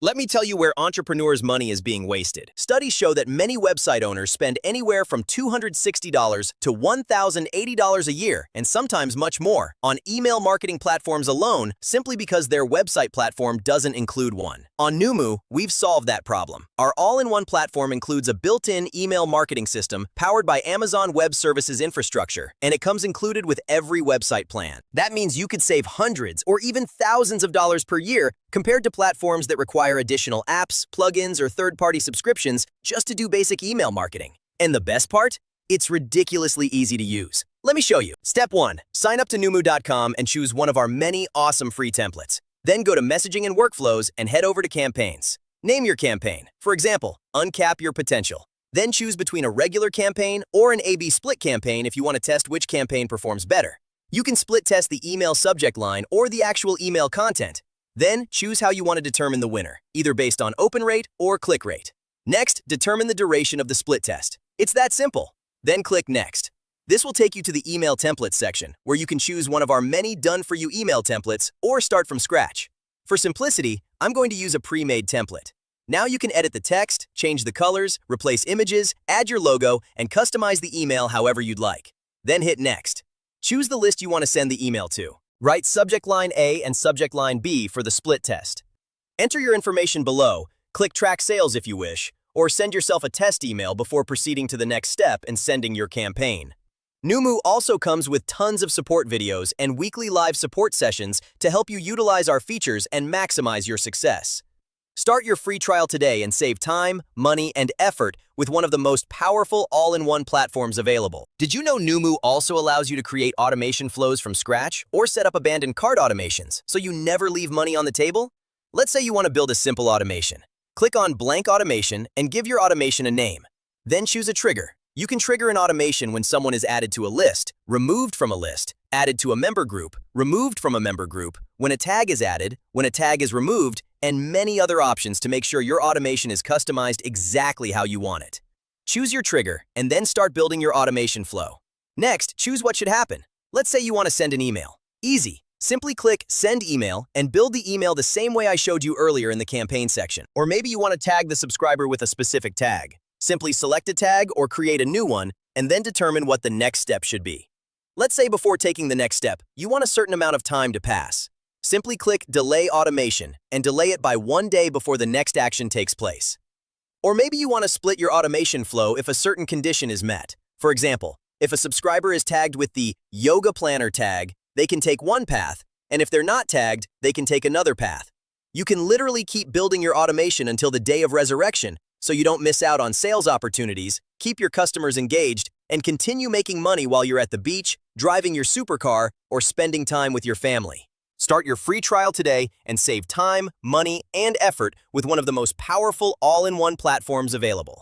Let me tell you where entrepreneurs' money is being wasted. Studies show that many website owners spend anywhere from $260 to $1,080 a year, and sometimes much more, on email marketing platforms alone simply because their website platform doesn't include one. On Noomu, we've solved that problem. Our all-in-one platform includes a built-in email marketing system powered by Amazon Web Services infrastructure, and it comes included with every website plan. That means you could save hundreds or even thousands of dollars per year compared to platforms that require additional apps, plugins, or third-party subscriptions just to do basic email marketing. And the best part? It's ridiculously easy to use. Let me show you. Step 1. Sign up to Noomu.com and choose one of our many awesome free templates. Then go to Messaging and Workflows and head over to Campaigns. Name your campaign. For example, Uncap Your Potential. Then choose between a regular campaign or an A/B split campaign if you want to test which campaign performs better. You can split test the email subject line or the actual email content. Then, choose how you want to determine the winner, either based on open rate or click rate. Next, determine the duration of the split test. It's that simple. Then click Next. This will take you to the Email Templates section, where you can choose one of our many done-for-you email templates or start from scratch. For simplicity, I'm going to use a pre-made template. Now you can edit the text, change the colors, replace images, add your logo, and customize the email however you'd like. Then hit Next. Choose the list you want to send the email to. Write subject line A and subject line B for the split test. Enter your information below, click Track Sales if you wish, or send yourself a test email before proceeding to the next step and sending your campaign. Noomu also comes with tons of support videos and weekly live support sessions to help you utilize our features and maximize your success. Start your free trial today and save time, money, and effort with one of the most powerful all-in-one platforms available. Did you know Noomu also allows you to create automation flows from scratch or set up abandoned cart automations so you never leave money on the table? Let's say you want to build a simple automation. Click on Blank Automation and give your automation a name. Then choose a trigger. You can trigger an automation when someone is added to a list, removed from a list, added to a member group, removed from a member group, when a tag is added, when a tag is removed, and many other options to make sure your automation is customized exactly how you want it. Choose your trigger and then start building your automation flow. Next, choose what should happen. Let's say you want to send an email. Easy. Simply click Send Email and build the email the same way I showed you earlier in the campaign section. Or maybe you want to tag the subscriber with a specific tag. Simply select a tag or create a new one and then determine what the next step should be. Let's say before taking the next step, you want a certain amount of time to pass. Simply click Delay Automation and delay it by 1 day before the next action takes place. Or maybe you want to split your automation flow if a certain condition is met. For example, if a subscriber is tagged with the Yoga Planner tag, they can take one path, and if they're not tagged, they can take another path. You can literally keep building your automation until the day of resurrection so you don't miss out on sales opportunities, keep your customers engaged, and continue making money while you're at the beach, driving your supercar, or spending time with your family. Start your free trial today and save time, money, and effort with one of the most powerful all-in-one platforms available.